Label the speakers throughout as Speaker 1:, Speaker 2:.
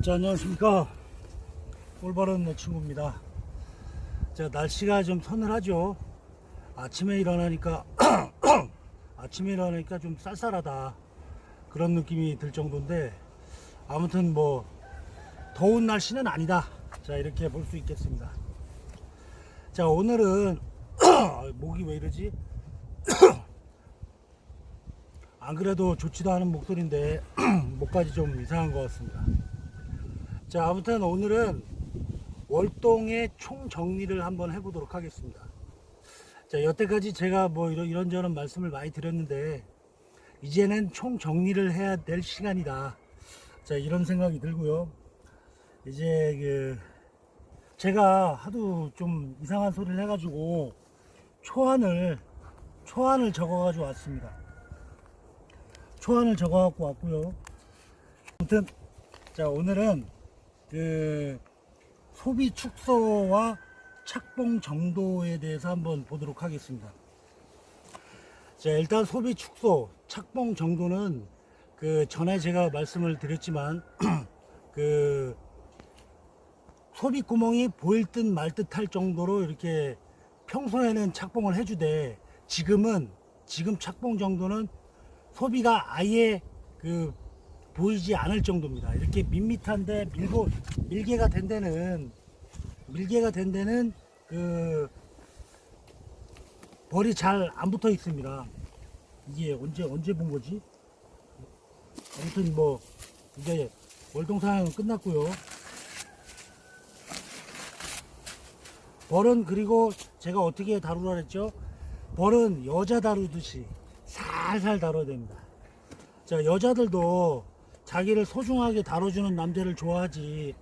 Speaker 1: 자, 안녕하십니까. 꿀벌은 내 친구입니다. 자, 날씨가 좀 서늘하죠. 아침에 일어나니까 좀 쌀쌀하다 그런 느낌이 들 정도인데, 아무튼 뭐 더운 날씨는 아니다, 자 이렇게 볼 수 있겠습니다. 자, 오늘은 목이 왜 이러지? 안 그래도 좋지도 않은 목소리인데 목까지 좀 이상한 것 같습니다. 자, 아무튼 오늘은 월동의 총 정리를 한번 해보도록 하겠습니다. 자, 여태까지 제가 뭐 이런저런 말씀을 많이 드렸는데, 이제는 총 정리를 해야 될 시간이다, 자 이런 생각이 들고요. 이제 제가 하도 좀 이상한 소리를 해가지고 초안을 적어가지고 왔습니다. 초안을 적어갖고 왔고요. 아무튼 자, 오늘은 소비 축소와 착봉 정도에 대해서 한번 보도록 하겠습니다. 자, 일단 소비 축소, 착봉 정도는 전에 제가 말씀을 드렸지만 소비 구멍이 보일 듯 말 듯 할 정도로 이렇게 평소에는 착봉을 해주되, 지금 착봉 정도는 소비가 아예 보이지 않을 정도입니다. 이렇게 밋밋한데 밀개가 된 데는 벌이 잘 안 붙어 있습니다. 이게 언제 본 거지? 아무튼 뭐 이제 월동 상황은 끝났고요. 벌은, 그리고 제가 어떻게 다루라 했죠? 벌은 여자 다루듯이 살살 다뤄야 됩니다. 자, 여자들도 자기를 소중하게 다뤄주는 남자를 좋아하지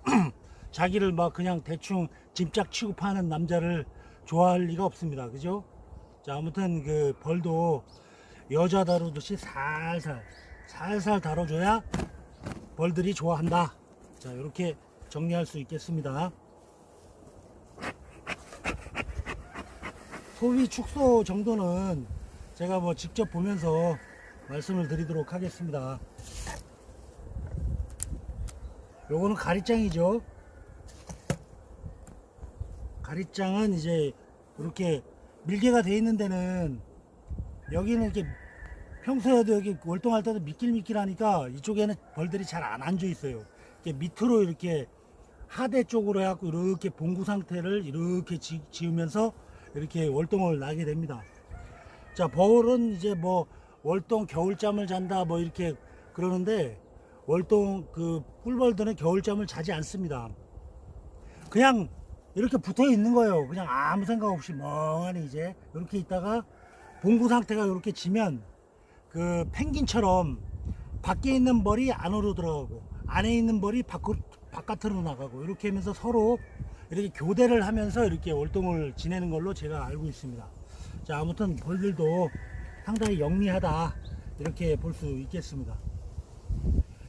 Speaker 1: 자기를 막 그냥 대충 짐짝 취급하는 남자를 좋아할 리가 없습니다. 그죠? 자, 아무튼 벌도 여자 다루듯이 살살 다뤄줘야 벌들이 좋아한다. 자, 이렇게 정리할 수 있겠습니다. 소비 축소 정도는 제가 뭐 직접 보면서 말씀을 드리도록 하겠습니다. 요거는 가리장이죠. 가리장은 이제 이렇게 밀개가 돼 있는 데는, 여기는 이렇게 평소에도 여기 월동할 때도 미끌미끌하니까 이쪽에는 벌들이 잘 안 앉아 있어요. 이렇게 밑으로 이렇게 하대 쪽으로 해갖고 이렇게 봉구 상태를 이렇게 지으면서 이렇게 월동을 나게 됩니다. 자, 벌은 이제 뭐 월동 겨울잠을 잔다 뭐 이렇게 그러는데, 월동 꿀벌들은 겨울잠을 자지 않습니다. 그냥 이렇게 붙어 있는 거예요. 그냥 아무 생각 없이 멍하니 이제 이렇게 있다가 봉구 상태가 이렇게 지면 펭귄처럼 밖에 있는 벌이 안으로 들어가고 안에 있는 벌이 바깥으로 나가고, 이렇게 하면서 서로 이렇게 교대를 하면서 이렇게 월동을 지내는 걸로 제가 알고 있습니다. 자, 아무튼 벌들도 상당히 영리하다, 이렇게 볼 수 있겠습니다.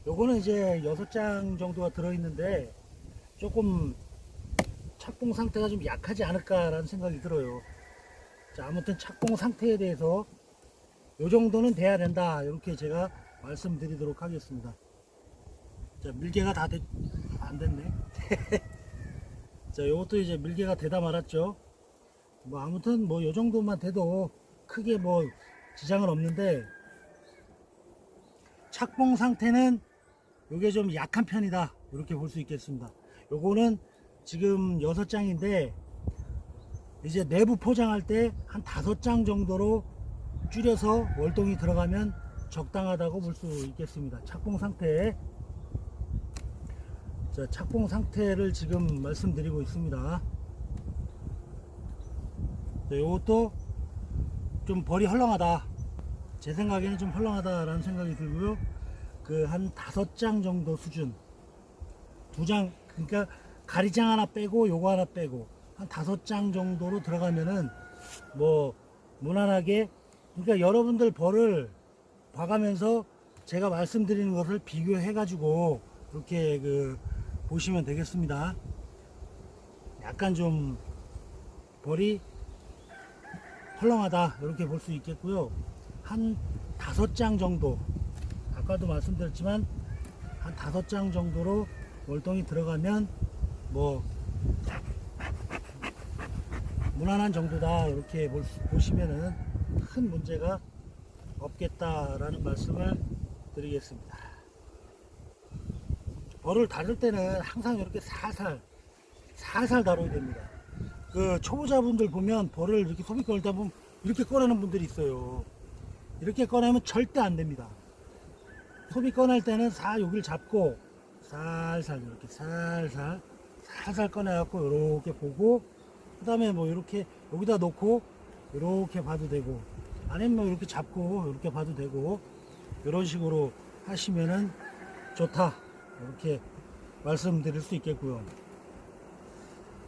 Speaker 1: 요거는 이제 6장 정도가 들어있는데 조금 착봉 상태가 좀 약하지 않을까라는 생각이 들어요. 자, 아무튼 착봉 상태에 대해서 요 정도는 돼야 된다, 이렇게 제가 말씀드리도록 하겠습니다. 자, 밀개가 안 됐네. 자, 요것도 이제 밀개가 되다 말았죠. 뭐 아무튼 뭐 요 정도만 돼도 크게 뭐 지장은 없는데, 착봉 상태는 요게 좀 약한 편이다, 이렇게 볼 수 있겠습니다. 요거는 지금 6장인데 이제 내부 포장할 때 한 5장 정도로 줄여서 월동이 들어가면 적당하다고 볼 수 있겠습니다. 착봉 상태. 자, 착봉 상태를 지금 말씀드리고 있습니다. 자, 요것도 좀 벌이 헐렁하다, 제 생각에는 좀 헐렁하다라는 생각이 들고요. 한 5장 정도 수준, 2장, 그러니까 가리장 하나 빼고 요거 하나 빼고 한 5장 정도로 들어가면은 뭐 무난하게, 그러니까 여러분들 벌을 봐가면서 제가 말씀드리는 것을 비교해 가지고 이렇게 보시면 되겠습니다. 약간 좀 벌이 헐렁하다, 이렇게 볼 수 있겠고요. 한 5장 정도, 아까도 말씀드렸지만 한 5장 정도로 월동이 들어가면 뭐 무난한 정도다 이렇게 보시면은 큰 문제가 없겠다라는 말씀을 드리겠습니다. 벌을 다룰 때는 항상 이렇게 살살 다뤄야 됩니다. 그 초보자분들 보면 벌을 이렇게 소비 걸다 보면 이렇게 꺼내는 분들이 있어요. 이렇게 꺼내면 절대 안 됩니다. 소비 꺼낼 때는 여기를 잡고 살살 이렇게 살살 꺼내갖고 이렇게 보고, 그 다음에 뭐 이렇게 여기다 놓고 이렇게 봐도 되고, 아니면 뭐 이렇게 잡고 이렇게 봐도 되고, 이런 식으로 하시면은 좋다 이렇게 말씀드릴 수 있겠고요.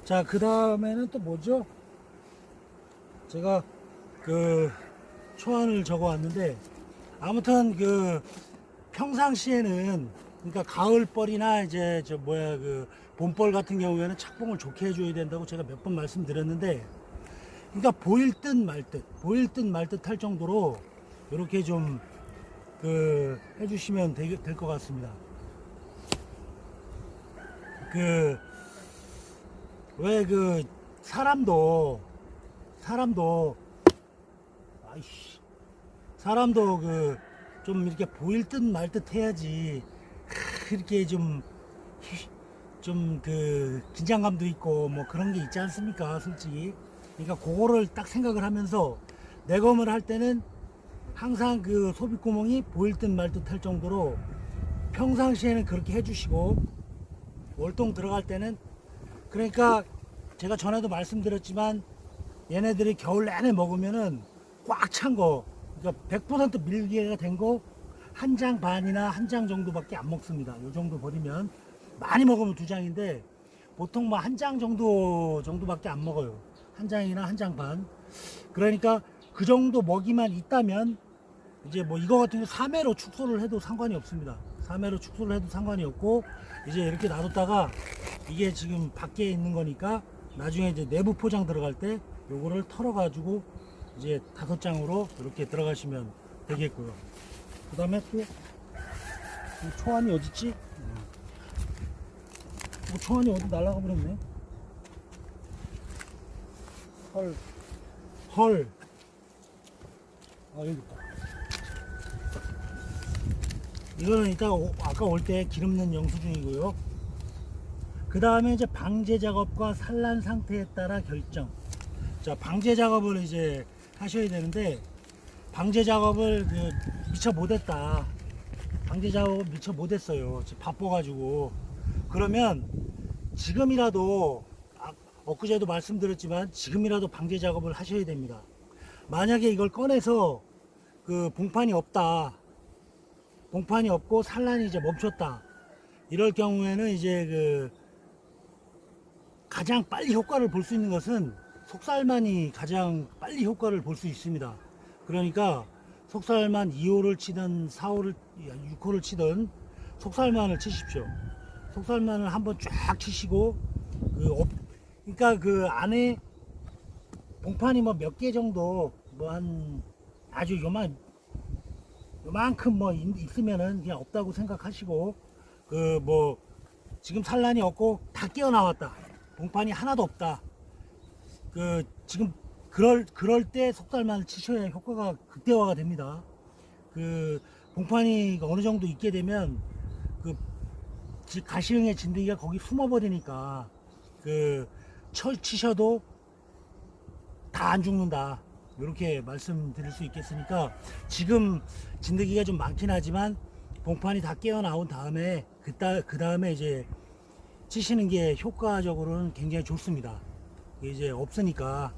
Speaker 1: 자, 그 다음에는 또 뭐죠? 제가 그 초안을 적어 왔는데, 아무튼 그 평상시에는, 그러니까 가을벌이나 이제 그 봄벌 같은 경우에는 착봉을 좋게 해줘야 된다고 제가 몇 번 말씀드렸는데, 그러니까 보일 듯 말 듯 할 정도로 이렇게 좀 그 해주시면 될 것 같습니다. 왜 그 사람도 그 좀 이렇게 보일 듯 말 듯 해야지 이렇게 좀 그 긴장감도 있고 뭐 그런 게 있지 않습니까, 솔직히. 그러니까 그거를 딱 생각을 하면서 내검을 할 때는 항상 그 소빗구멍이 보일 듯 말 듯 할 정도로 평상시에는 그렇게 해주시고, 월동 들어갈 때는, 그러니까 제가 전에도 말씀드렸지만 얘네들이 겨울 내내 먹으면은 꽉 찬 거, 그러니까 100% 밀기가 된 거 한 장 반이나 한 장 정도밖에 안 먹습니다. 요 정도 버리면, 많이 먹으면 2장인데 보통 뭐 한 장 정도밖에 안 먹어요. 한 장이나 한 장 반. 그러니까 그 정도 먹이만 있다면 이제 뭐 이거 같은 경우 3회로 축소를 해도 상관이 없습니다. 3회로 축소를 해도 상관이 없고, 이제 이렇게 놔뒀다가 이게 지금 밖에 있는 거니까 나중에 이제 내부 포장 들어갈 때 요거를 털어 가지고 이제 5장으로 이렇게 들어가시면 되겠고요. 그 다음에 또 초안이 어딨지? 초안이 어디 날아가 버렸네. 헐. 아, 여기 있다. 이거는 이따 아까 올 때 기름 넣은 영수증이고요. 그 다음에 이제 방제 작업과 산란 상태에 따라 결정. 자, 방제 작업을 이제 하셔야 되는데, 방제 작업을 미처 못했다. 방제 작업을 미처 못했어요. 지금 바빠가지고. 그러면 지금이라도, 엊그제도 말씀드렸지만 지금이라도 방제 작업을 하셔야 됩니다. 만약에 이걸 꺼내서 그 봉판이 없다, 봉판이 없고 산란이 이제 멈췄다, 이럴 경우에는 이제 그 가장 빨리 효과를 볼 수 있는 것은 속살만이 가장 빨리 효과를 볼 수 있습니다. 그러니까 속살만 2호를 치든 4호를 6호를 치든 속살만을 치십시오. 속살만을 한번 쫙 치시고, 그러니까 그 안에 봉판이 뭐 몇 개 정도, 뭐 한 아주 요만큼 뭐 있으면은 그냥 없다고 생각하시고, 그 뭐 지금 산란이 없고 다 깨어 나왔다, 봉판이 하나도 없다, 그 지금 그럴 때 속살만을 치셔야 효과가 극대화가 됩니다. 그 봉판이 어느 정도 있게 되면 그 가시형의 진드기가 거기 숨어버리니까 그 치셔도 다 안 죽는다, 이렇게 말씀드릴 수 있겠으니까, 지금 진드기가 좀 많긴 하지만 봉판이 다 깨어 나온 다음에 그 다음에 이제 치시는 게 효과적으로는 굉장히 좋습니다. 이제 없으니까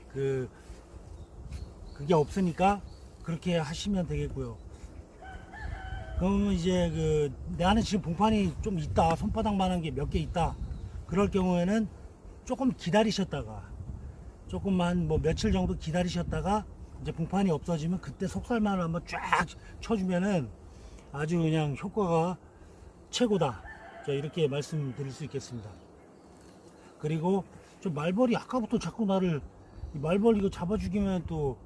Speaker 1: 그게 없으니까 그렇게 하시면 되겠고요. 그러면 이제 나는 지금 봉판이 좀 있다, 손바닥만한 게 몇 개 있다, 그럴 경우에는 조금 기다리셨다가, 조금만 뭐 며칠 정도 기다리셨다가 이제 봉판이 없어지면 그때 속살만을 한번 쫙 쳐주면은 아주 그냥 효과가 최고다, 이렇게 말씀드릴 수 있겠습니다. 그리고 저 말벌이 아까부터 자꾸 나를, 말벌 이거 잡아 죽이면 또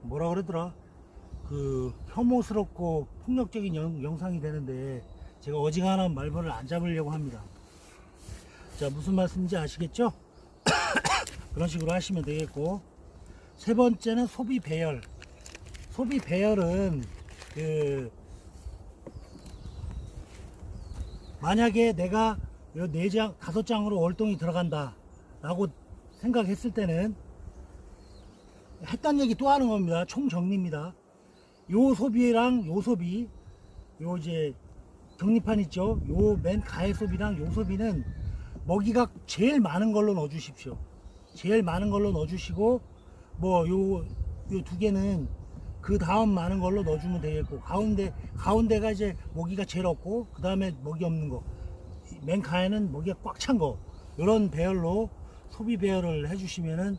Speaker 1: 뭐라 그러더라, 그 혐오스럽고 폭력적인 영상이 되는데, 제가 어지간한 말벌을 안 잡으려고 합니다. 자, 무슨 말씀인지 아시겠죠? 그런 식으로 하시면 되겠고, 세 번째는 소비 배열. 소비 배열은 만약에 내가 4장, 5장으로 월동이 들어간다 라고 생각했을 때는 했단 얘기 또 하는 겁니다. 총정리입니다. 요 소비랑 요 소비, 요 이제 격리판 있죠? 요 맨 가해 소비랑 요 소비는 먹이가 제일 많은 걸로 넣어 주십시오. 제일 많은 걸로 넣어 주시고, 뭐 요 두 개는 그 다음 많은 걸로 넣어주면 되겠고, 가운데가 이제 먹이가 제일 없고, 그 다음에 먹이 없는 거, 맨 가에는 먹이가 꽉 찬 거, 이런 배열로 소비 배열을 해주시면은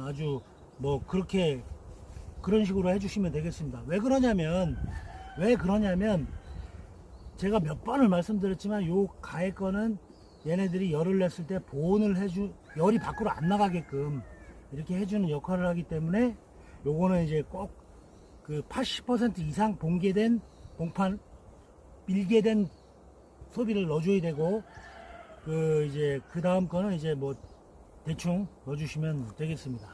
Speaker 1: 아주 뭐 그런 식으로 해주시면 되겠습니다. 왜 그러냐면 제가 몇 번을 말씀드렸지만 요 가해 거는 얘네들이 열을 냈을 때 보온을 열이 밖으로 안 나가게끔 이렇게 해주는 역할을 하기 때문에, 요거는 이제 꼭 그 80% 이상 봉판 밀게된 소비를 넣어줘야 되고, 그 다음 거는 이제 뭐 대충 넣어주시면 되겠습니다.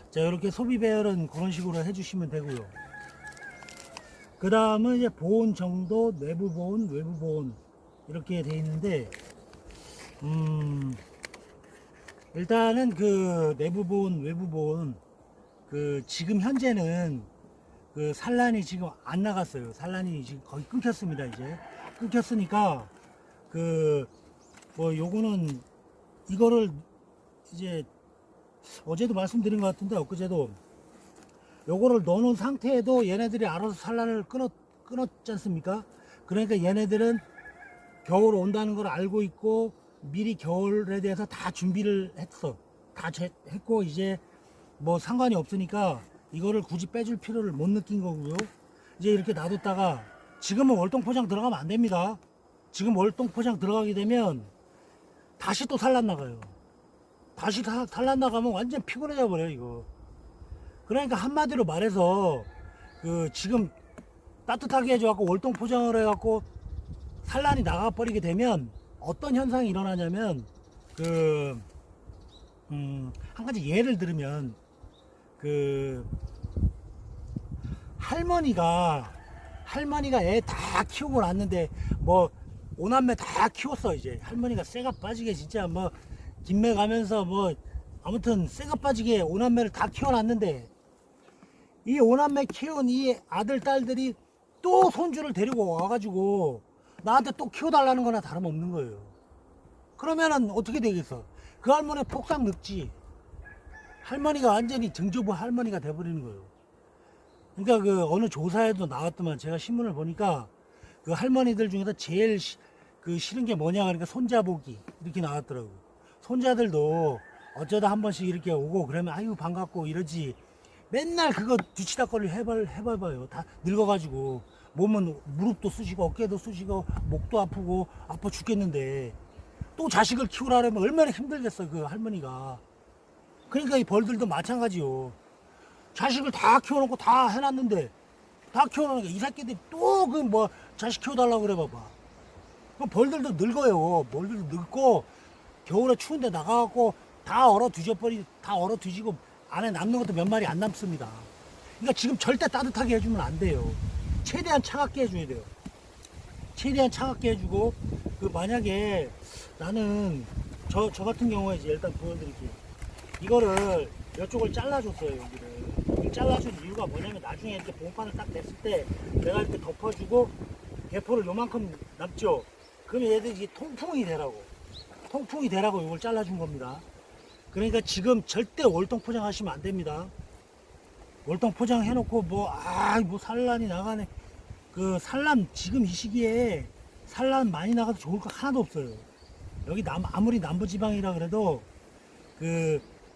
Speaker 1: 자, 이렇게 소비 배열은 그런 식으로 해주시면 되고요. 그 다음은 이제 보온 정도, 내부 보온, 외부 보온 이렇게 돼 있는데, 일단은 그 내부 보온, 외부 보온, 지금 현재는 산란이 지금 안 나갔어요. 산란이 지금 거의 끊겼습니다. 이제 끊겼으니까 뭐 요거는 이거를 이제 어제도 말씀드린 것 같은데, 엊그제도 요거를 넣어놓은 상태에도 얘네들이 알아서 산란을 끊었지 않습니까? 그러니까 얘네들은 겨울 온다는 걸 알고 있고, 미리 겨울에 대해서 다 준비를 했고, 이제 뭐 상관이 없으니까 이거를 굳이 빼줄 필요를 못 느낀 거고요. 이제 이렇게 놔뒀다가, 지금은 월동포장 들어가면 안 됩니다. 지금 월동포장 들어가게 되면 다시 또 산란 나가요. 다시 산란 나가면 완전 피곤해져 버려요, 이거. 그러니까 한마디로 말해서 지금 따뜻하게 해줘갖고 월동포장을 해갖고 산란이 나가버리게 되면 어떤 현상이 일어나냐면, 한 가지 예를 들으면, 할머니가 애 다 키우고 났는데, 뭐 5남매 다 키웠어. 이제 할머니가 쇠가 빠지게 진짜 뭐 김매 가면서 뭐 아무튼 쇠가 빠지게 5남매를 다 키워놨는데, 이 5남매 키운 이 아들 딸들이 또 손주를 데리고 와가지고 나한테 또 키워달라는 거나 다름없는 거예요. 그러면은 어떻게 되겠어? 그 할머니 폭삭 늙지. 할머니가 완전히 증조부 할머니가 돼버리는 거예요. 그러니까 어느 조사에도 나왔더만, 제가 신문을 보니까 할머니들 중에서 제일 싫은 게 뭐냐 그러니까 손자보기 이렇게 나왔더라고. 손자들도 어쩌다 한 번씩 이렇게 오고 그러면 아유 반갑고 이러지, 맨날 그거 뒤치다거리 해봐요. 다 늙어가지고 몸은 무릎도 쑤시고 어깨도 쑤시고 목도 아프고 아파 죽겠는데, 또 자식을 키우라면 얼마나 힘들겠어 그 할머니가. 그러니까 이 벌들도 마찬가지요. 자식을 다 키워놓고 다 해놨는데, 다 키워놓으니까 이 새끼들이 또 뭐 자식 키워달라고 그래 봐봐. 그럼 벌들도 늙어요. 벌들도 늙고 겨울에 추운데 나가갖고 다 얼어 뒤지고 안에 남는 것도 몇 마리 안 남습니다. 그러니까 지금 절대 따뜻하게 해주면 안 돼요. 최대한 차갑게 해줘야 돼요. 최대한 차갑게 해주고, 만약에 나는 저 같은 경우에 이제 일단 보여드릴게요. 이거를 이쪽을 잘라줬어요. 여기를 잘라준 이유가 뭐냐면, 나중에 이렇게 봉판을 딱 냈을 때 내가 이렇게 덮어주고 대포를 요만큼 남죠. 그러면 얘들이 통풍이 되라고 이걸 잘라준 겁니다. 그러니까 지금 절대 월동 포장하시면 안 됩니다. 월동 포장 해놓고 뭐 산란이 나가네. 산란 지금 이 시기에 산란 많이 나가도 좋을 거 하나도 없어요. 여기 아무리 남부지방이라 그래도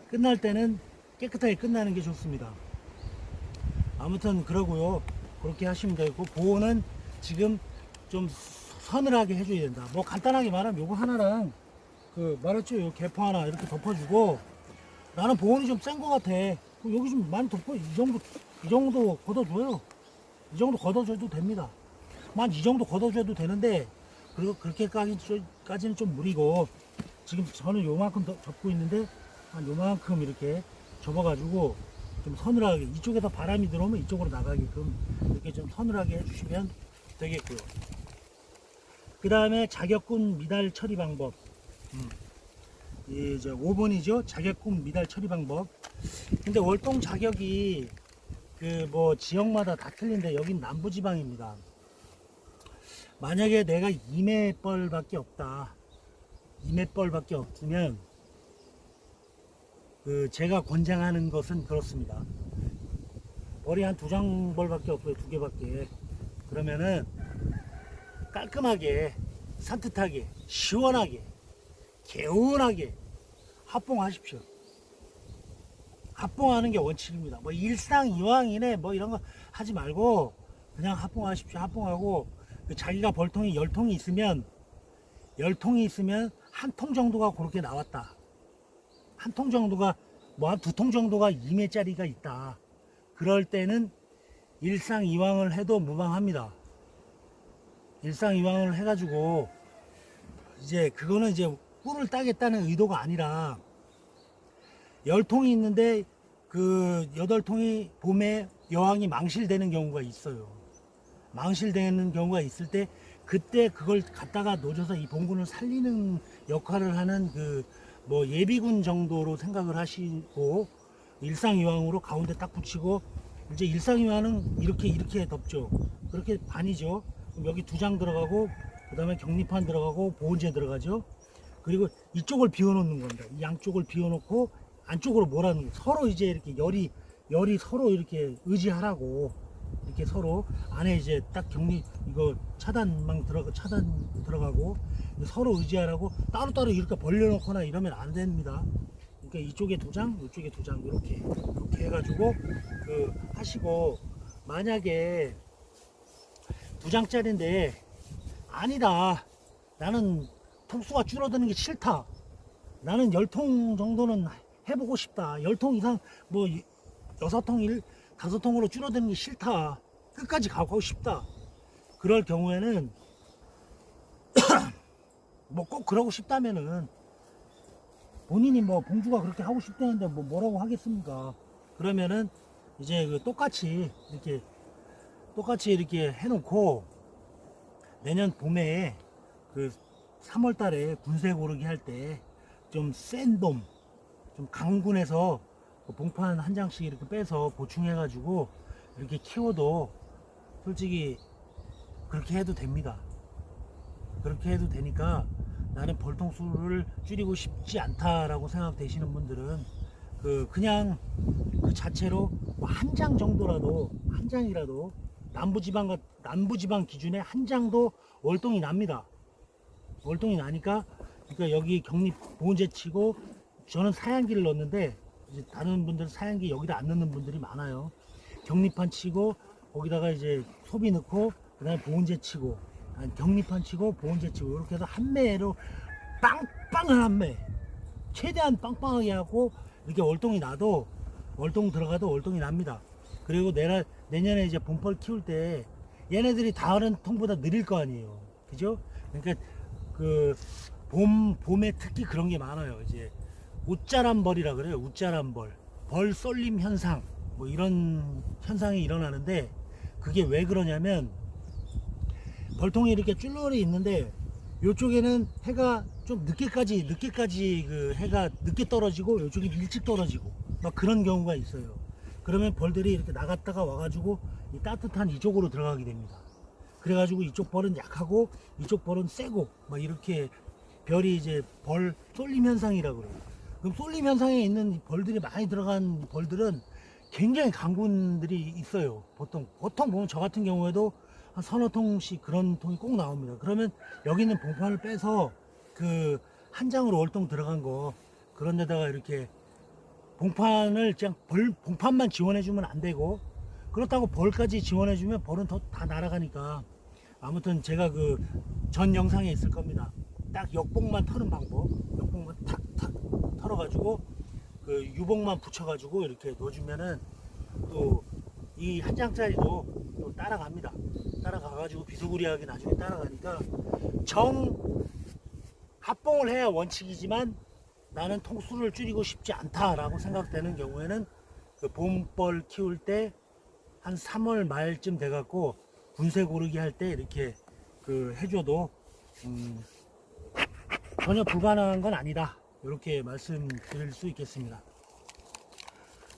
Speaker 1: 끝날 때는 깨끗하게 끝나는 게 좋습니다. 아무튼 그러고요. 그렇게 하시면 되고, 보온은 지금 좀 서늘하게 해줘야 된다. 뭐 간단하게 말하면 요거 하나랑 말했죠, 요 개포 하나 이렇게 덮어주고, 나는 보온이 좀 센 거 같아. 여기 좀 많이 덮어. 이 정도 걷어줘요. 이 정도 걷어줘도 됩니다. 한 이 정도 걷어줘도 되는데 그리고 그렇게까지는 좀 무리고 지금 저는 요만큼 더 접고 있는데 한 요만큼 이렇게 접어가지고 좀 서늘하게 이쪽에서 바람이 들어오면 이쪽으로 나가게끔 이렇게 좀 서늘하게 해주시면 되겠고요. 그 다음에 자격군 미달 처리 방법. 이제 5번이죠. 자격군 미달 처리 방법. 근데 월동 자격이 그 뭐 지역마다 다 틀린데 여긴 남부지방입니다. 만약에 내가 2매벌밖에 없다. 2매벌밖에 없으면 그 제가 권장하는 것은 그렇습니다. 벌이 한 2장벌밖에 없어요. 2개밖에. 그러면은 깔끔하게 산뜻하게 시원하게 개운하게 합봉하십시오. 합봉하는 게 원칙입니다. 뭐 일상이왕이네 뭐 이런 거 하지 말고 그냥 합봉하십시오. 합봉하고 그 자기가 벌통이 10통이 있으면 한 통 정도가 그렇게 나왔다. 한 통 정도가 뭐 한 2통 정도가 2매짜리가 있다. 그럴 때는 일상이왕을 해도 무방합니다. 일상이왕을 해가지고 이제 그거는 이제 꿀을 따겠다는 의도가 아니라 10통이 있는데 그 8통이 봄에 여왕이 망실되는 경우가 있어요. 망실되는 경우가 있을 때 그때 그걸 갖다가 놓쳐서 이 봉군을 살리는 역할을 하는 그 뭐 예비군 정도로 생각을 하시고 일상이왕으로 가운데 딱 붙이고 이제 일상이왕은 이렇게 덮죠. 그렇게 반이죠. 그럼 여기 2장 들어가고 그 다음에 격리판 들어가고 보온재 들어가죠. 그리고 이쪽을 비워놓는 겁니다. 이 양쪽을 비워놓고 안쪽으로 몰아넣는 거예요. 서로 이제 이렇게 열이 서로 이렇게 의지하라고 이렇게 서로 안에 이제 딱 격리 이거 차단 들어가고 서로 의지하라고 따로따로 이렇게 벌려놓거나 이러면 안 됩니다. 그러니까 이쪽에 2장, 이쪽에 2장 이렇게 해가지고 그 하시고 만약에 2장짜리인데 아니다. 나는 통수가 줄어드는 게 싫다. 나는 10통 정도는 해보고 싶다. 10통 이상 뭐 6통, 5통으로 줄어드는 게 싫다. 끝까지 가고 싶다. 그럴 경우에는 뭐 꼭 그러고 싶다면은 본인이 뭐 봉주가 그렇게 하고 싶다는데 뭐 뭐라고 하겠습니까? 그러면은 이제 그 똑같이 이렇게 해놓고 내년 봄에 그 3월 달에 군세 고르기 할 때 좀 센 돔, 좀 강군에서 봉판 한 장씩 이렇게 빼서 보충해가지고 이렇게 키워도 솔직히 그렇게 해도 됩니다. 그렇게 해도 되니까 나는 벌통수를 줄이고 싶지 않다라고 생각되시는 분들은 그냥 그 자체로 뭐 한 장 정도라도 한 장이라도 남부지방 기준에 한 장도 월동이 납니다. 월동이 나니까 그러니까 여기 격리 보온재 치고 저는 사양기를 넣었는데 이제 다른 분들은 사양기 여기다 안 넣는 분들이 많아요. 격리판 치고 거기다가 이제 소비 넣고 그다음에 보온재 치고 격리판 치고 보온재 치고 이렇게 해서 한 매로 빵빵한 한 매 최대한 빵빵하게 하고 이렇게 월동이 나도 월동 들어가도 월동이 납니다. 그리고 내년에 이제 봄벌 키울 때 얘네들이 다른 통보다 느릴 거 아니에요. 그죠? 그러니까 그 봄에 특히 그런 게 많아요. 이제 웃자란 벌이라 그래요. 웃자란 벌 쏠림 현상 뭐 이런 현상이 일어나는데 그게 왜 그러냐면 벌통이 이렇게 쭈르르 있는데 이쪽에는 해가 좀 늦게까지 그 해가 늦게 떨어지고 이쪽이 일찍 떨어지고 막 그런 경우가 있어요. 그러면 벌들이 이렇게 나갔다가 와가지고 이 따뜻한 이쪽으로 들어가게 됩니다. 그래가지고 이쪽 벌은 약하고 이쪽 벌은 세고 막 이렇게 별이 이제 벌 쏠림 현상이라고 그래요. 그럼 쏠림 현상에 있는 벌들이 많이 들어간 벌들은 굉장히 강군들이 있어요. 보통 보면 저 같은 경우에도 한 서너 통씩 그런 통이 꼭 나옵니다. 그러면 여기 있는 봉판을 빼서 그 한 장으로 월동 들어간 거 그런 데다가 이렇게 봉판을 그냥 봉판만 지원해주면 안 되고 그렇다고 벌까지 지원해주면 벌은 다 날아가니까 아무튼 제가 그 전 영상에 있을 겁니다. 딱 역봉만 터는 방법, 역봉만 탁탁 털어가지고 그 유봉만 붙여가지고 이렇게 넣어주면은 또 이 한 장짜리도 또 따라갑니다. 따라가가지고 와가지고 비스무리하게 나중에 따라가니까 정 합봉을 해야 원칙이지만 나는 통수를 줄이고 싶지 않다라고 생각되는 경우에는 그 봄벌 키울 때 한 3월 말쯤 돼갖고 분쇄 고르기 할 때 이렇게 그 해줘도 전혀 불가능한 건 아니다, 이렇게 말씀드릴 수 있겠습니다.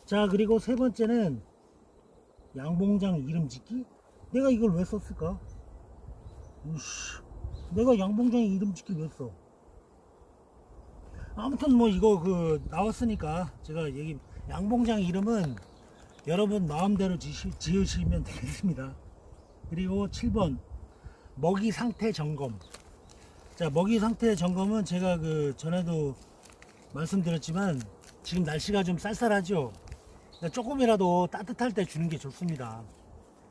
Speaker 1: 자, 그리고 세 번째는 양봉장 이름 짓기. 내가 이걸 왜 썼을까? 내가 양봉장 이름 짓기 왜 써? 아무튼 뭐 이거 그 나왔으니까 제가 양봉장 이름은 여러분 마음대로 지으시면 되겠습니다. 그리고 7번 먹이 상태 점검. 자, 먹이 상태 점검은 제가 그 전에도 말씀드렸지만 지금 날씨가 좀 쌀쌀하죠. 그러니까 조금이라도 따뜻할 때 주는 게 좋습니다.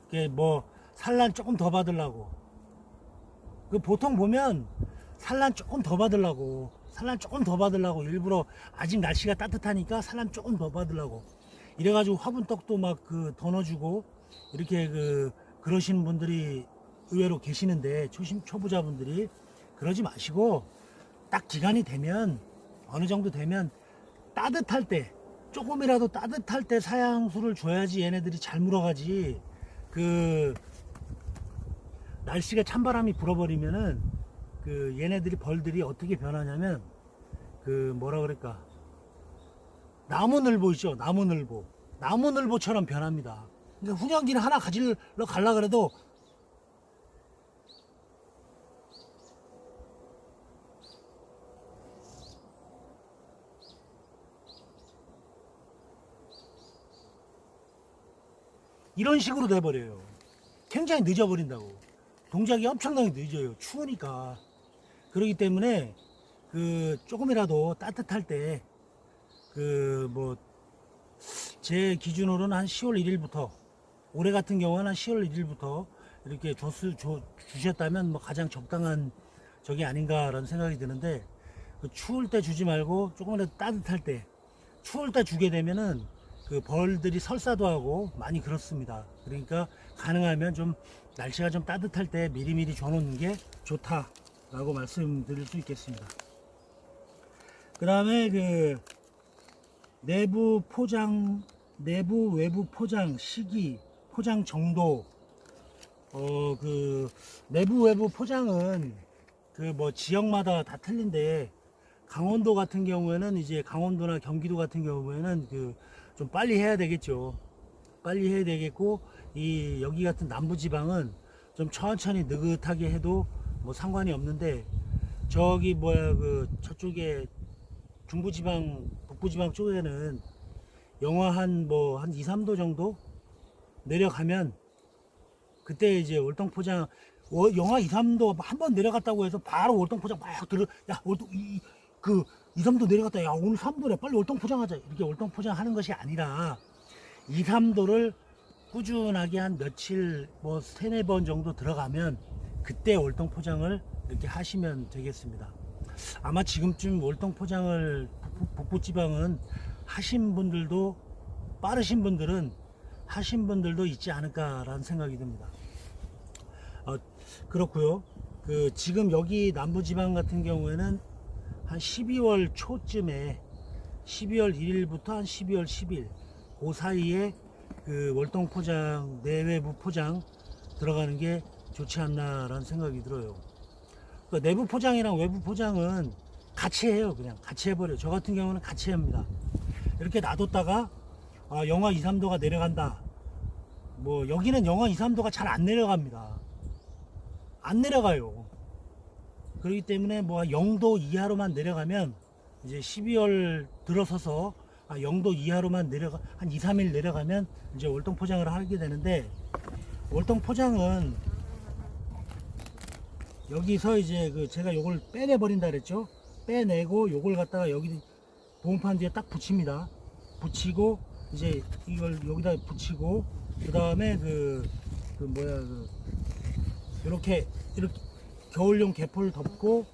Speaker 1: 이게 뭐 산란 조금 더 받으려고, 그 보통 보면 산란 조금 더 받으려고 일부러 아직 날씨가 따뜻하니까 산란 조금 더 받으려고 이래가지고 화분떡도 막 그 더 넣어주고 이렇게 그러시는 분들이 의외로 계시는데, 초보자분들이 그러지 마시고 딱 기간이 되면, 어느 정도 되면 따뜻할 때, 조금이라도 따뜻할 때 사양수를 줘야지 얘네들이 잘 물어가지. 그 날씨가 찬바람이 불어버리면은 그 얘네들이 벌들이 어떻게 변하냐면 그 뭐라 그럴까, 나무늘보 있죠, 나무늘보처럼 변합니다. 그러니까 훈련기를 하나 가지러 갈라 그래도 이런 식으로 돼버려요. 굉장히 늦어버린다고. 동작이 엄청나게 늦어요, 추우니까. 그렇기 때문에 그 조금이라도 따뜻할 때 그 뭐 제 기준으로는 한 10월 1일부터, 올해 같은 경우는 한 10월 1일부터 이렇게 주셨다면 뭐 가장 적당한 적이 아닌가라는 생각이 드는데, 그 추울 때 주지 말고 조금이라도 따뜻할 때, 추울 때 주게 되면은 그 벌들이 설사도 하고 많이 그렇습니다. 그러니까 가능하면 좀 날씨가 좀 따뜻할 때 미리미리 줘놓는 게 좋다라고 말씀드릴 수 있겠습니다. 그 다음에 그 내부 포장, 내부 외부 포장 시기, 포장 정도. 그 내부 외부 포장은 그 뭐 지역마다 다 틀린데, 강원도 같은 경우에는 이제 강원도나 경기도 같은 경우에는 그 좀 빨리 해야 되겠죠. 빨리 해야 되겠고, 이 여기 같은 남부 지방은 좀 천천히 느긋하게 해도 뭐 상관이 없는데, 저기 뭐야 그 저쪽에 중부지방, 북부지방 쪽에는 영하 한 2, 3도 정도 내려가면 그때 이제 월동포장, 영하 2, 3도 한 번 내려갔다고 해서 바로 월동포장 막 야, 2, 3도 내려갔다. 야, 오늘 3도래. 빨리 월동포장하자. 이렇게 월동포장하는 것이 아니라 2, 3도를 꾸준하게 한 며칠, 뭐 3, 4번 정도 들어가면 그때 월동포장을 이렇게 하시면 되겠습니다. 아마 지금쯤 월동포장을 북부지방은 하신 분들도, 빠르신 분들은 하신 분들도 있지 않을까라는 생각이 듭니다. 그렇고요. 그 지금 여기 남부지방 같은 경우에는 한 12월 초쯤에, 12월 1일부터 한 12월 10일 그 사이에 그 월동포장, 내외부 포장 들어가는 게 좋지 않나라는 생각이 들어요. 그 내부 포장이랑 외부 포장은 같이 해요. 그냥 같이 해버려요. 저 같은 경우는 같이 합니다. 이렇게 놔뒀다가 영하 2, 3도가 내려간다. 뭐 여기는 영하 2, 3도가 잘 안 내려갑니다. 안 내려가요. 그렇기 때문에 뭐 0도 이하로만 내려가면, 이제 12월 들어서서 0도 이하로만 한 2, 3일 내려가면 이제 월동포장을 하게 되는데, 월동포장은 여기서 이제 그 제가 요걸 빼내버린다 그랬죠. 빼내고 요걸 갖다가 여기 보온판 뒤에 딱 붙입니다. 붙이고 이제 이걸 여기다 붙이고, 그 다음에 이렇게 겨울용 개포를 덮고,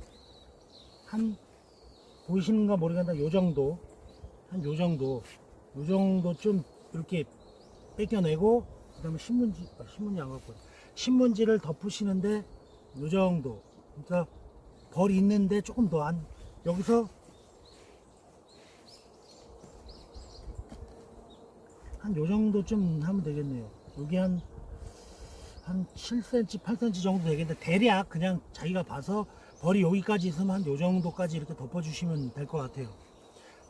Speaker 1: 한 보이시는가 모르겠는데 요 정도 좀 이렇게 뺏겨내고, 그 다음에 신문지 안 갖고, 신문지를 덮으시는데 요 정도. 그러니까 벌 있는데 조금 더 안, 여기서 한 요 정도쯤 하면 되겠네요. 여기 한 7cm, 8cm 정도 되겠는데 대략 그냥 자기가 봐서 벌이 여기까지 있으면 한 요 정도까지 이렇게 덮어주시면 될 것 같아요.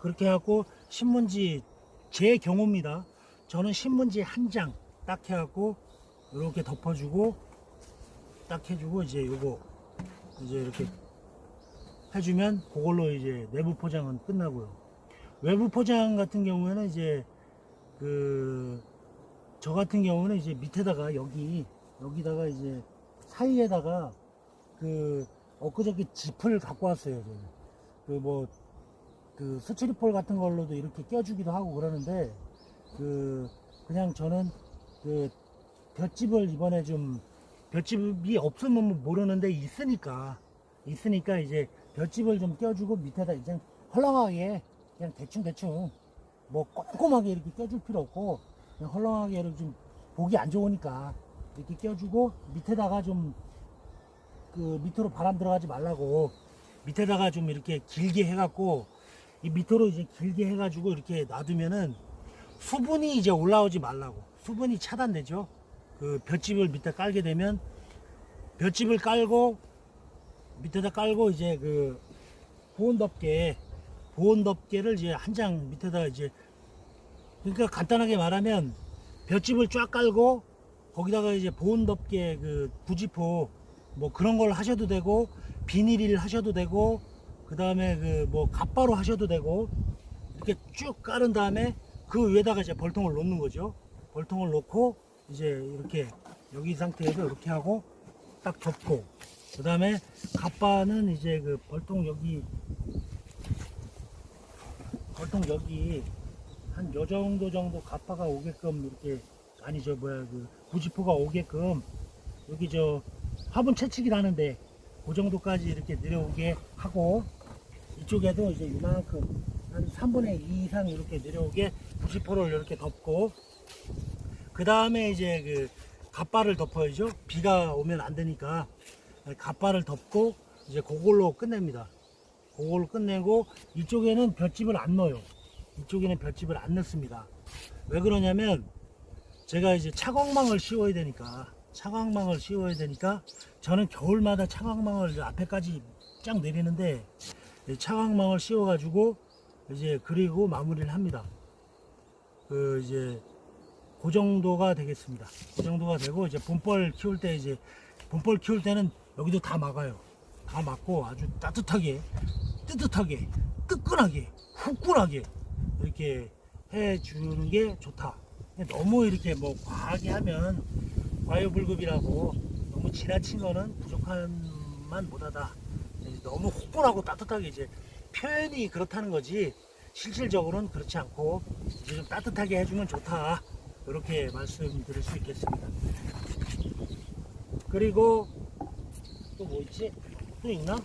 Speaker 1: 그렇게 해갖고 신문지, 제 경우입니다. 저는 신문지 한 장 딱 해갖고 이렇게 덮어주고 딱 해주고 이제 요거 이제 이렇게 해주면 그걸로 이제 내부 포장은 끝나고요. 외부 포장 같은 경우에는 이제 저 같은 경우는 이제 밑에다가 여기다가 이제 사이에다가 엊그저께 지프를 갖고 왔어요. 스치리폴 같은 걸로도 이렇게 껴주기도 하고 그러는데 그냥 저는 볏짚을 이번에 좀 볏짚이 없으면 모르는데 있으니까 이제 볏짚을 좀 껴주고 밑에다 이제 헐렁하게 그냥 대충 뭐 꼼꼼하게 이렇게 껴줄 필요 없고 그냥 헐렁하게 이렇게 좀 보기 안 좋으니까 이렇게 껴주고 밑에다가 좀 밑으로 바람 들어가지 말라고 밑에다가 좀 이렇게 길게 해갖고 이 밑으로 이제 길게 해가지고 이렇게 놔두면은 수분이 이제 올라오지 말라고 수분이 차단되죠. 볏짚을 밑에 깔게 되면 볏짚을 깔고 밑에다 깔고 이제 보온덮개를 이제 한 장 밑에다 이제 그러니까 간단하게 말하면 볏짚을 쫙 깔고 거기다가 이제 보온덮개 부지포 뭐 그런 걸 하셔도 되고 비닐을 하셔도 되고 그 다음에 뭐 갓바로 하셔도 되고 이렇게 쭉 깔은 다음에 그 위에다가 이제 벌통을 놓는 거죠. 벌통을 놓고 이제 이렇게 여기 상태에서 이렇게 하고 딱 덮고 그 다음에 갓바는 이제 벌통 여기 한 요 정도 갓바가 오게끔 이렇게 아니죠 부지포가 오게끔 여기 화분 채찍이 하는데 그 정도까지 이렇게 내려오게 하고 이쪽에도 이제 이만큼 한 3분의 2 이상 이렇게 내려오게 부지포를 이렇게 덮고 그 다음에 이제 갓바를 덮어야죠. 비가 오면 안 되니까 갓바를 덮고 이제 그걸로 끝냅니다. 그걸로 끝내고 이쪽에는 볏짚을 안 넣어요. 이쪽에는 볏짚을 안 넣습니다. 왜 그러냐면 제가 이제 차광망을 씌워야 되니까 저는 겨울마다 차광망을 앞에까지 쫙 내리는데 차광망을 씌워 가지고 이제 그리고 마무리를 합니다. 이제 그 정도가 되겠습니다. 그 정도가 되고 이제 봄벌 키울 때는 여기도 다 막아요. 다 막고 아주 따뜻하게 뜨끈하게 후끈하게 이렇게 해주는 게 좋다. 너무 이렇게 뭐 과하게 하면 과유불급이라고 너무 지나친 거는 부족함만 못하다. 너무 후끈하고 따뜻하게 이제 표현이 그렇다는 거지 실질적으로는 그렇지 않고 이제 좀 따뜻하게 해주면 좋다. 이렇게 말씀드릴 수 있겠습니다. 그리고 또 뭐 있지? 또 있나?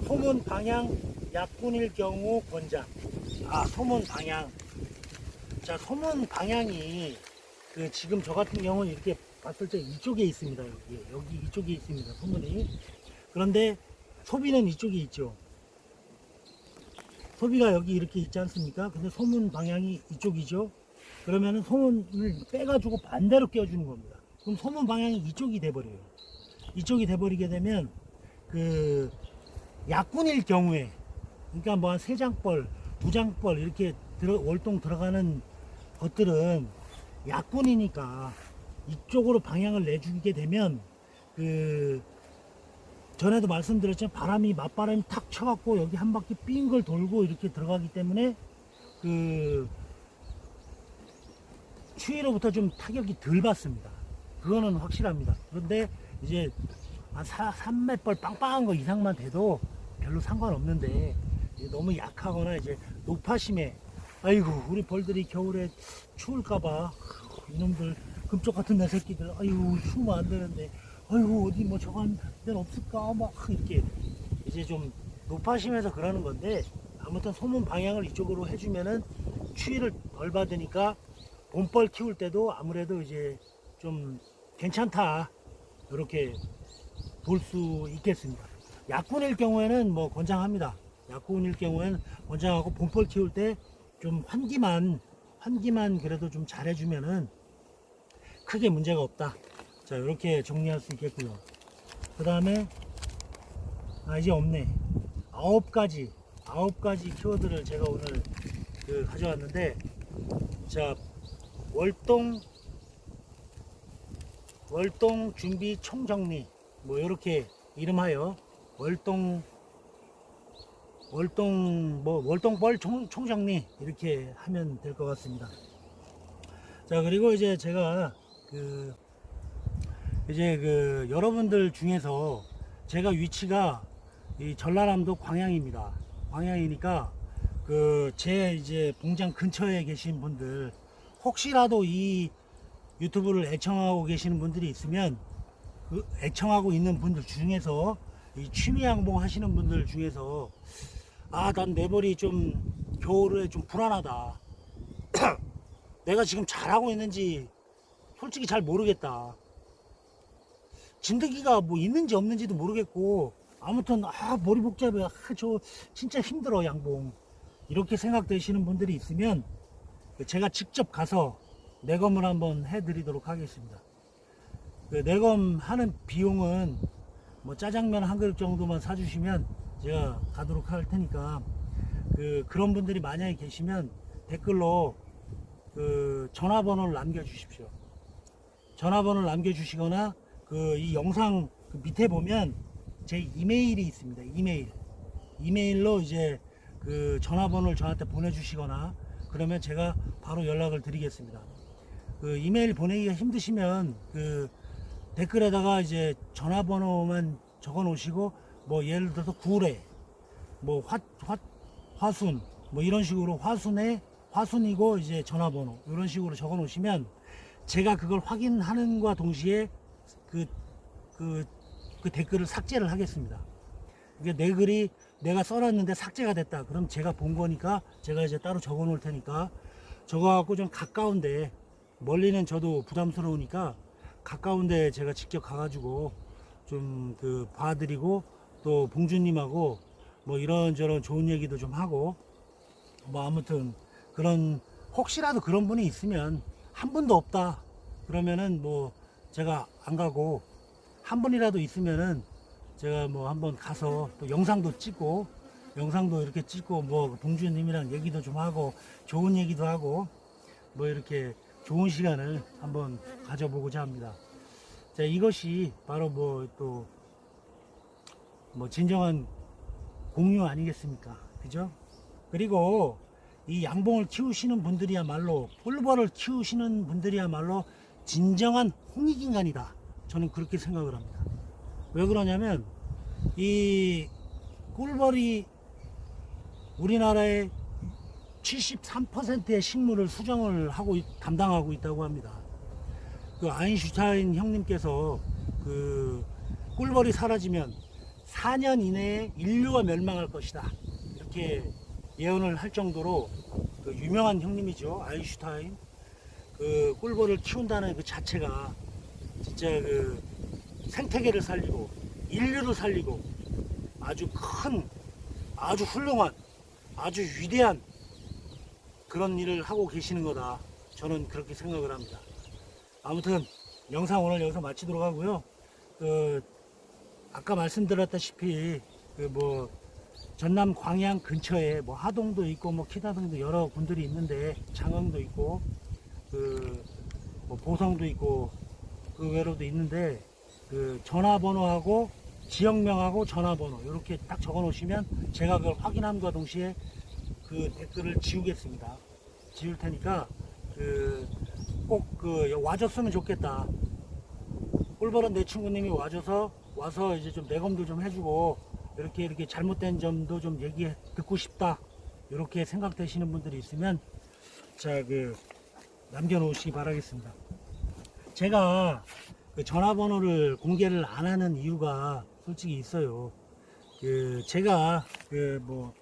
Speaker 1: 소문 방향 약분일 경우 권장. 소문 방향. 자, 소문 방향이 지금 저 같은 경우는 이렇게 봤을 때 이쪽에 있습니다. 여기 이쪽에 있습니다. 소문이. 그런데 소비는 이쪽에 있죠. 소비가 여기 이렇게 있지 않습니까? 근데 소문 방향이 이쪽이죠. 그러면은 소문을 빼가지고 반대로 껴주는 겁니다. 그럼 소문 방향이 이쪽이 돼버려요. 이쪽이 돼버리게 되면 약분일 경우에 그러니까 뭐 한 3장벌, 2장벌 이렇게 월동 들어가는 것들은 약분이니까 이쪽으로 방향을 내주게 되면 전에도 말씀드렸지만 맞바람이 탁 쳐갖고 여기 한 바퀴 빙글 돌고 이렇게 들어가기 때문에 추위로부터 좀 타격이 덜 받습니다. 그거는 확실합니다. 그런데 이제 한 3맷벌 빵빵한 거 이상만 돼도 별로 상관없는데 너무 약하거나 이제 높아심에 아이고 우리 벌들이 겨울에 추울까봐 이놈들 금쪽 같은 내 새끼들 아이고 추우면 안 되는데 아이고 어디 뭐 저거 한 데는 없을까 막 이렇게 이제 좀 높아심에서 그러는 건데 아무튼 소문 방향을 이쪽으로 해주면은 추위를 덜 받으니까 봄벌 키울 때도 아무래도 이제 좀 괜찮다 이렇게 볼 수 있겠습니다. 약군일 경우에는 뭐 권장합니다. 약군일 경우에는 권장하고 봄벌 키울 때 좀 환기만 그래도 좀 잘해주면은 크게 문제가 없다. 자, 이렇게 정리할 수 있겠고요. 그 다음에 이제 없네. 아홉 가지 키워드를 제가 오늘 가져왔는데, 자, 월동 준비 총정리, 뭐 이렇게 이름하여 월동벌 총정리 이렇게 하면 될 것 같습니다. 자, 그리고 이제 제가 여러분들 중에서 제가 위치가 이 전라남도 광양입니다. 광양이니까 제 이제 봉장 근처에 계신 분들, 혹시라도 이 유튜브를 애청하고 계시는 분들이 있으면, 애청하고 있는 분들 중에서 이 취미 양봉 하시는 분들 중에서 난 내 머리 좀 겨울에 좀 불안하다. 내가 지금 잘하고 있는지 솔직히 잘 모르겠다. 진드기가 뭐 있는지 없는지도 모르겠고, 아무튼 머리 복잡해. 저 진짜 힘들어 양봉. 이렇게 생각되시는 분들이 있으면 제가 직접 가서 내검을 한번 해드리도록 하겠습니다. 내검 하는 비용은 뭐 짜장면 한 그릇 정도만 사주시면 제가 가도록 할 테니까, 그런 분들이 만약에 계시면 댓글로 전화번호를 남겨주십시오. 전화번호를 남겨주시거나 이 영상 밑에 보면 제 이메일이 있습니다. 이메일로 이제 전화번호를 저한테 보내주시거나, 그러면 제가 바로 연락을 드리겠습니다. 이메일 보내기가 힘드시면 댓글에다가 이제 전화번호만 적어 놓으시고, 뭐 예를 들어서 구례, 뭐 화순, 뭐 이런 식으로 화순이고 이제 전화번호 이런 식으로 적어 놓으시면 제가 그걸 확인하는과 동시에 그 댓글을 삭제를 하겠습니다. 이게 내 글이 내가 써놨는데 삭제가 됐다. 그럼 제가 본 거니까 제가 이제 따로 적어 놓을 테니까, 적어갖고 좀 가까운데, 멀리는 저도 부담스러우니까 가까운데 제가 직접 가가지고 좀 봐드리고, 또 봉주님하고 뭐 이런저런 좋은 얘기도 좀 하고, 뭐 아무튼 혹시라도 그런 분이 있으면, 한 분도 없다 그러면은 뭐 제가 안 가고, 한 분이라도 있으면은 제가 뭐 한번 가서 또 영상도 이렇게 찍고 뭐 봉주님이랑 얘기도 좀 하고 좋은 얘기도 하고 뭐 이렇게 좋은 시간을 한번 가져보고자 합니다. 자, 이것이 바로 뭐 진정한 공유 아니겠습니까? 그죠? 그리고 이 양봉을 키우시는 분들이야말로, 꿀벌을 키우시는 분들이야말로 진정한 홍익인간이다. 저는 그렇게 생각을 합니다. 왜 그러냐면, 이 꿀벌이 우리나라의 73%의 식물을 담당하고 있다고 합니다. 아인슈타인 형님께서 꿀벌이 사라지면 4년 이내에 인류가 멸망할 것이다, 이렇게 예언을 할 정도로 유명한 형님이죠. 아인슈타인. 꿀벌을 키운다는 그 자체가 진짜 생태계를 살리고 인류를 살리고 아주 훌륭한, 아주 위대한 그런 일을 하고 계시는 거다. 저는 그렇게 생각을 합니다. 아무튼 영상 오늘 여기서 마치도록 하고요. 아까 말씀드렸다시피 뭐 전남 광양 근처에 뭐 하동도 있고 뭐 키다등도 여러 군들이 있는데, 장흥도 있고 뭐 보성도 있고 그 외로도 있는데, 전화번호하고 지역명하고 전화번호 이렇게 딱 적어 놓으시면 제가 그걸 확인함과 동시에 댓글을 지우겠습니다. 지울 테니까 꼭 와줬으면 좋겠다. 꿀벌은 내 친구님이 와서 이제 좀 내검도 좀 해주고, 이렇게 잘못된 점도 좀 듣고 싶다, 이렇게 생각되시는 분들이 있으면 남겨놓으시기 바라겠습니다. 제가 전화번호를 공개를 안 하는 이유가 솔직히 있어요. 제가 뭐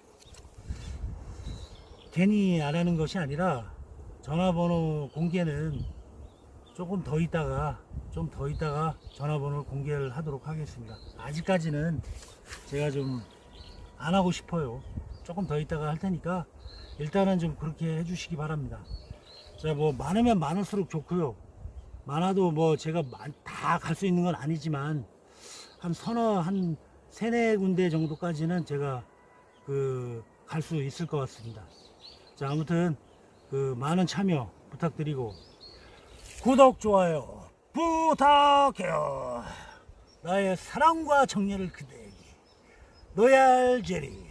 Speaker 1: 괜히 안 하는 것이 아니라, 전화번호 공개는 조금 더 있다가 좀 더 있다가 전화번호를 공개를 하도록 하겠습니다. 아직까지는 제가 좀 안 하고 싶어요. 조금 더 있다가 할 테니까 일단은 좀 그렇게 해주시기 바랍니다. 자, 뭐 많으면 많을수록 좋고요. 많아도 뭐 제가 다 갈 수 있는 건 아니지만 한 한 세네 군데 정도까지는 제가 갈 수 있을 것 같습니다. 자, 아무튼 많은 참여 부탁드리고 구독, 좋아요 부탁해요. 나의 사랑과 정열을 그대에게 로얄 제리